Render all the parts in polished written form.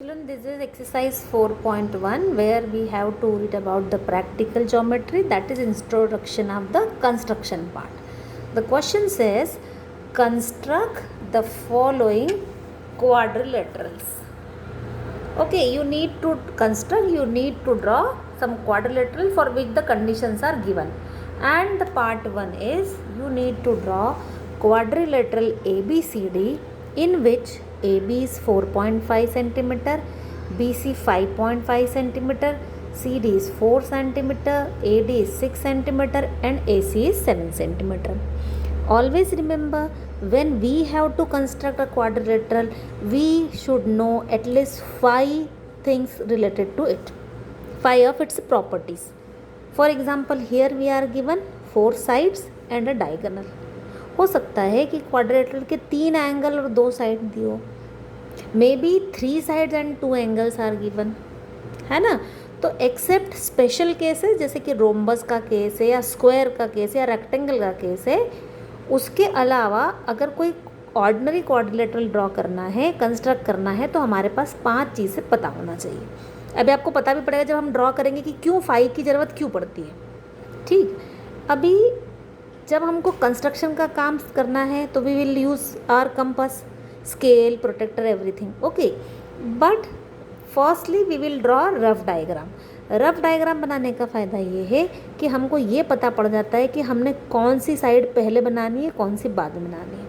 Children, this is exercise 4.1 where we have to read about the practical geometry, that is introduction of the construction part. The question says construct the following quadrilaterals. Okay, you need to draw some quadrilateral for which the conditions are given, and the part 1 is you need to draw quadrilateral ABCD in which AB is 4.5 centimeter, BC 5.5 centimeter, CD is 4 centimeter, AD is 6 centimeter and AC is 7 centimeter. Always remember, when we have to construct a quadrilateral, we should know at least 5 things related to it, 5 of its properties. For example, here we are given 4 sides and a diagonal. हो सकता है कि quadrilateral के 3 angle और 2 side दियो, may be 3 sides and 2 angles are given, है ना. तो एक्सेप्ट स्पेशल केसेस जैसे कि रोम्बस का केस है या स्क्वायर का केस है या रेक्टेंगल का केस है, उसके अलावा अगर कोई ऑर्डिनरी क्वाड्रिलेटरल ड्रॉ करना है, कंस्ट्रक्ट करना है, तो हमारे पास 5 चीज़ें पता होना चाहिए. अभी आपको पता भी पड़ेगा जब हम ड्रॉ करेंगे कि क्यों 5 की ज़रूरत क्यों पड़ती है. ठीक, अभी जब हमको कंस्ट्रक्शन का काम करना है तो we will use our compass, scale, protractor, everything. Okay, but firstly we will draw rough diagram. Rough diagram बनाने का फ़ायदा ये है कि हमको ये पता पड़ जाता है कि हमने कौन सी साइड पहले बनानी है, कौन सी बाद में बनानी है.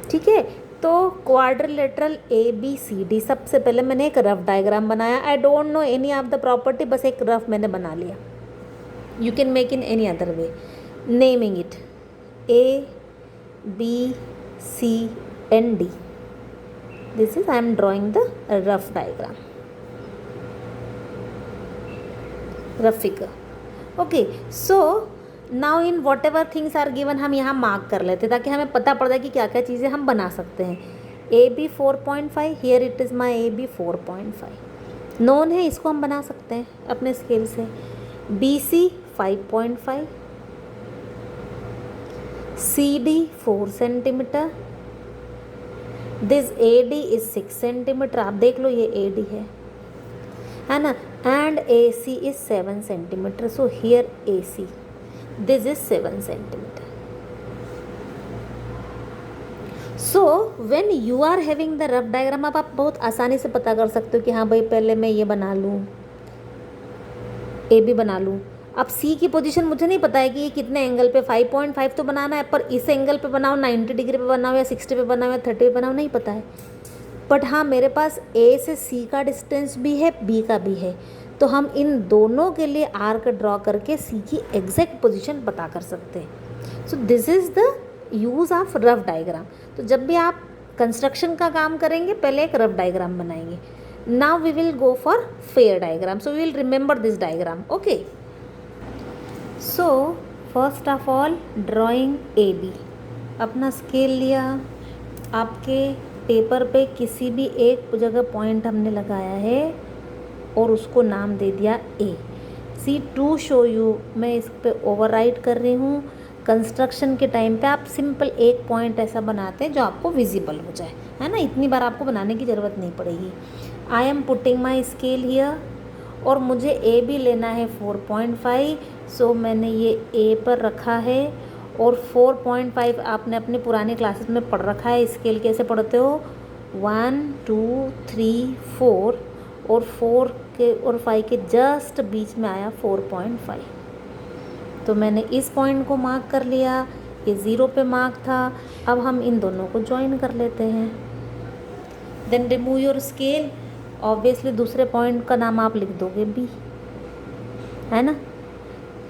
ठीक है, तो क्वाड्रिलेटरल ABCD, सबसे पहले मैंने एक रफ डायग्राम बनाया. I don't know any of the property, बस एक रफ मैंने बना लिया. You can make in any other way, naming it ABCD. This is I am drawing the rough diagram, rough figure. Okay, so now in whatever things are given हम यहाँ mark कर लेते ताकि हमें पता पड़ जाए कि क्या क्या चीज़ें हम बना सकते हैं. AB 4.5, here it is my AB 4.5 known है, इसको हम बना सकते हैं अपने स्केल से. BC 5.5, CD 4 centimetre, this AD is 6 centimetre. आप देख लो ये AD है ना, and AC is 7 centimetre. So here AC, this is 7 centimetre. So when you are having the rough diagram, अब आप बहुत आसानी से पता कर सकते हो कि हाँ भाई पहले मैं ये बना लूँ, AB बना लूँ. अब C की पोजीशन मुझे नहीं पता है कि ये कितने एंगल पे, 5.5 तो बनाना है, पर इस एंगल पे बनाओ, 90 डिग्री पे बनाओ या 60 पे बनाओ या 30 पे बनाओ, नहीं पता है. बट हाँ, मेरे पास A से C का डिस्टेंस भी है, B का भी है, तो हम इन दोनों के लिए आर्क ड्रॉ करके C की एग्जैक्ट पोजीशन पता कर सकते हैं. So this is the use of rough diagram. तो जब भी आप कंस्ट्रक्शन का काम करेंगे, पहले एक रफ डायग्राम बनाएंगे. Now we will go for fair diagram. So we will remember this diagram. Okay, so first of all drawing AB. अपना स्केल लिया, आपके पेपर पे किसी भी एक जगह पॉइंट हमने लगाया है और उसको नाम दे दिया A. See to show you, मैं इस पे ओवरराइट कर रही हूँ. कंस्ट्रक्शन के टाइम पे आप सिंपल एक पॉइंट ऐसा बनाते हैं जो आपको विजिबल हो जाए, है ना. इतनी बार आपको बनाने की ज़रूरत नहीं पड़ेगी. I am putting my scale here, और मुझे AB लेना है 4.5. सो मैंने ये A पर रखा है, और 4.5 आपने अपने पुराने क्लासेस में पढ़ रखा है. स्केल कैसे पढ़ते हो, 1 2 3 4, और 4 के और 5 के जस्ट बीच में आया 4.5. तो मैंने इस पॉइंट को मार्क कर लिया, ये 0 पे मार्क था. अब हम इन दोनों को ज्वाइन कर लेते हैं. Then remove your scale. Obviously दूसरे पॉइंट का नाम आप लिख दोगे B, है ना.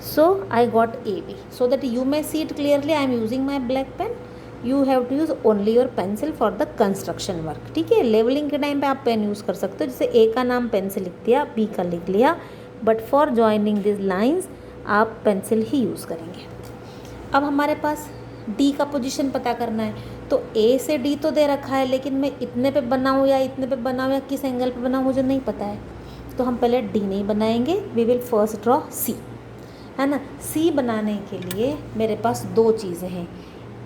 So I got AB. So that you may see it clearly, I am using my black pen. You have to use only your pencil for the construction work. ठीक है, लेवलिंग के टाइम पे आप pen use कर सकते हो. जैसे A का नाम पेन से लिख दिया, B का लिख लिया, but for joining this lines आप पेंसिल ही यूज़ करेंगे. अब हमारे पास D का पोजीशन पता करना है, तो A से D तो दे रखा है, लेकिन मैं इतने पे बनाऊँ या इतने पे बनाऊँ या किस एंगल पे बनाऊँ मुझे नहीं पता है. तो हम पहले D नहीं बनाएंगे, we will first draw C, है ना. C बनाने के लिए मेरे पास 2 चीज़ें हैं.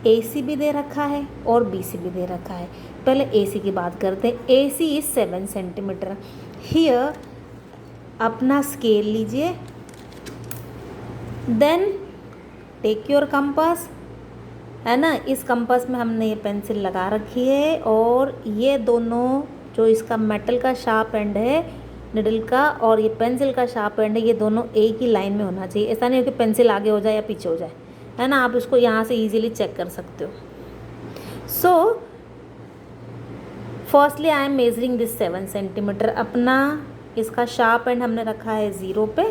AC भी दे रखा है और BC भी दे रखा है। पहले AC की बात करते हैं। AC is 7 centimetre. हियर अपना स्केल लीजिए, देन टेक योर कंपास, है ना। इस कंपास में हमने ये पेंसिल लगा रखी है और ये दोनों जो इसका मेटल का शार्प एंड है निडल का और ये पेंसिल का शार्प एंड है, ये दोनों एक ही लाइन में होना चाहिए। ऐसा नहीं हो कि पेंसिल आगे हो जाए या पीछे हो जाए, है ना। आप इसको यहाँ से इजीली चेक कर सकते हो। So firstly I am measuring this 7 centimetre. अपना इसका शार्प एंड हमने रखा है 0 पे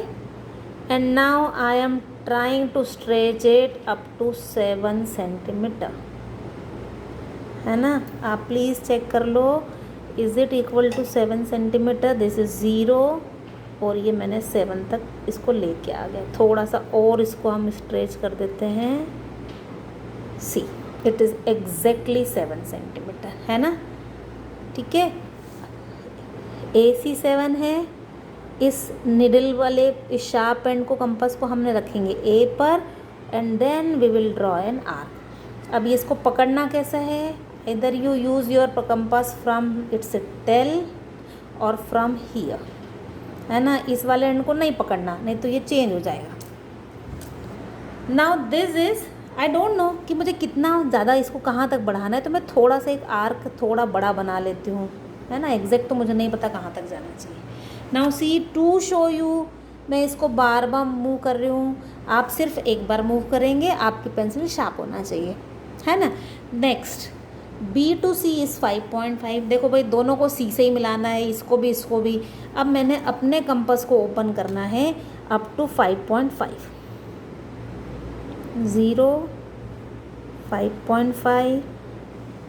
and now I am trying to stretch it up to 7 centimetre, है ना। आप प्लीज़ चेक कर लो, is it equal to 7 centimetre. This is 0 और ये मैंने 7 तक इसको लेके आ गया। थोड़ा सा और इसको हम स्ट्रेच कर देते हैं। See it is exactly 7 centimetre, है ना। ठीक है, AC 7 है। इस निडल वाले इस शार्प एंड को कंपास को हमने रखेंगे A पर and then we will draw an arc. अब ये इसको पकड़ना कैसा है, इधर you use your compass from its tail और फ्रॉम हियर, है ना। इस वाले एंड को नहीं पकड़ना, नहीं तो ये चेंज हो जाएगा। Now this is, I don't know कि मुझे कितना ज़्यादा इसको कहाँ तक बढ़ाना है, तो मैं थोड़ा सा एक आर्क थोड़ा बड़ा बना लेती हूँ, है ना। एग्जैक्ट तो मुझे नहीं पता कहाँ तक जाना चाहिए। Now see to show you, मैं इसको बार बार मूव कर रही हूँ, आप सिर्फ एक बार मूव करेंगे, आपकी पेंसिल शार्प होना चाहिए, है ना। Next B to C is 5.5। देखो भाई दोनों को C से ही मिलाना है, इसको भी। अब मैंने अपने कंपास को ओपन करना है up to 5.5। 0, 5.5,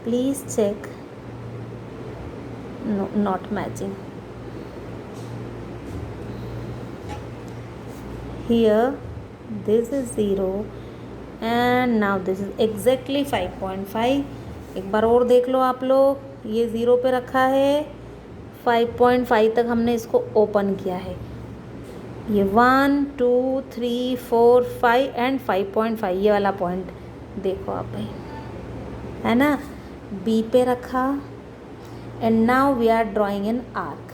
please check, no, not matching. Here this is 0 and now this is exactly 5.5। एक बार और देख लो आप लोग, ये 0 पे रखा है, 5.5 तक हमने इसको ओपन किया है। ये 1 2 3 4 5 एंड 5.5 ये वाला पॉइंट देखो आप भाई, है ना। B पे रखा and now we are drawing an arc.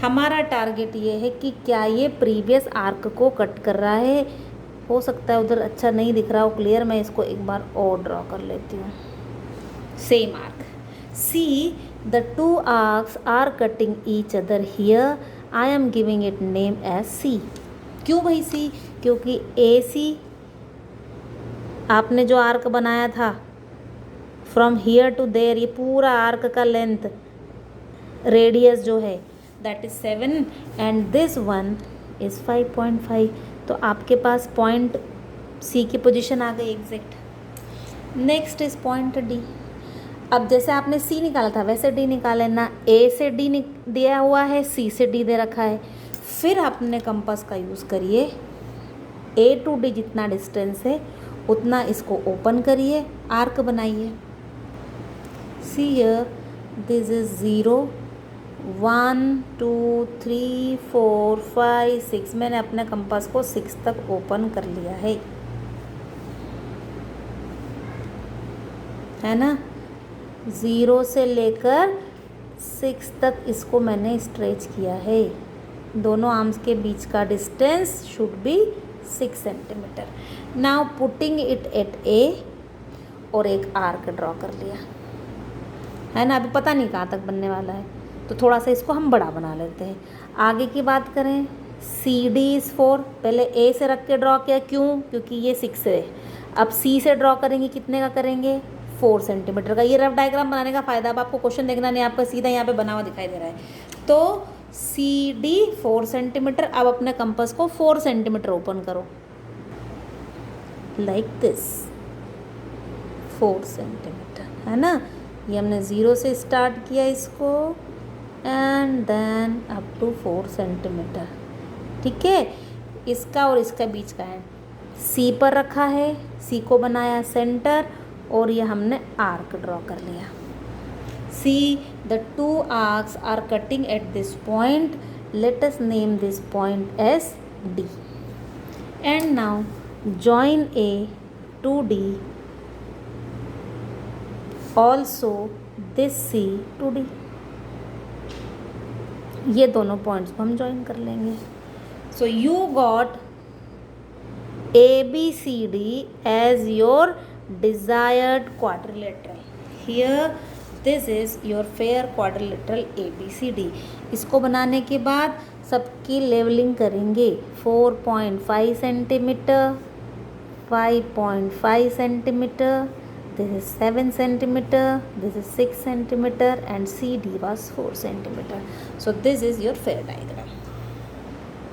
हमारा टारगेट ये है कि क्या ये प्रीवियस आर्क को कट कर रहा है। हो सकता है उधर अच्छा नहीं दिख रहा हो क्लियर, मैं इसको एक बार और ड्रॉ कर लेती हूँ। Same arc. See the 2 arcs are cutting each other here, I am giving it name as C। क्यों भाई C? क्योंकि AC आपने जो आर्क बनाया था फ्रॉम हियर टू देयर, ये पूरा आर्क का लेंथ रेडियस जो है that is 7 and this one is 5.5। तो आपके पास पॉइंट C की पोजीशन आ गई exact. Next is point D। अब जैसे आपने C निकाला था वैसे D निकाले ना। A से D दिया हुआ है, C से D दे रखा है। फिर अपने कंपास का यूज़ करिए, A to D जितना डिस्टेंस है उतना इसको ओपन करिए, आर्क बनाइए। See here this is 0 1 2 3 4 5 6। मैंने अपने कंपास को 6 तक ओपन कर लिया है ना। 0 से लेकर 6 तक इसको मैंने स्ट्रेच किया है। दोनों आर्म्स के बीच का distance should be 6 centimetre. Now putting it at A और एक आर्क ड्रॉ कर लिया, है ना। अभी पता नहीं कहाँ तक बनने वाला है, तो थोड़ा सा इसको हम बड़ा बना लेते हैं। आगे की बात करें, CD इज़ 4। पहले A से रख के ड्रॉ किया, क्यों? क्योंकि ये 6 है। अब C से ड्रॉ करेंगे, कितने का करेंगे? 4 सेंटीमीटर का। ये रफ डायग्राम बनाने का फ़ायदा, अब आपको क्वेश्चन देखना नहीं, आपका सीधा यहाँ पे बना हुआ दिखाई दे रहा है। तो CD 4 सेंटीमीटर। अब अपने कंपास को 4 सेंटीमीटर ओपन करो लाइक दिस, 4 सेंटीमीटर, है ना। ये हमने 0 से स्टार्ट किया इसको and then up to 4 centimetre, ठीक है। इसका और इसका बीच का है C पर रखा है, C को बनाया सेंटर और ये हमने आर्क ड्रॉ कर लिया। C the 2 arcs are cutting at this point. Let us name this point as D. And now join A to D also this C to D. ये दोनों पॉइंट्स को हम ज्वाइन कर लेंगे। So you got A B C D as your desired quadrilateral. Here this is your fair quadrilateral A B C D. इसको बनाने के बाद सबकी लेवलिंग करेंगे। 4.5 centimetre, 5.5 centimetre, this is 7 centimeter, this is 6 centimeter, and CD was 4 centimeter. So this is your fair diagram.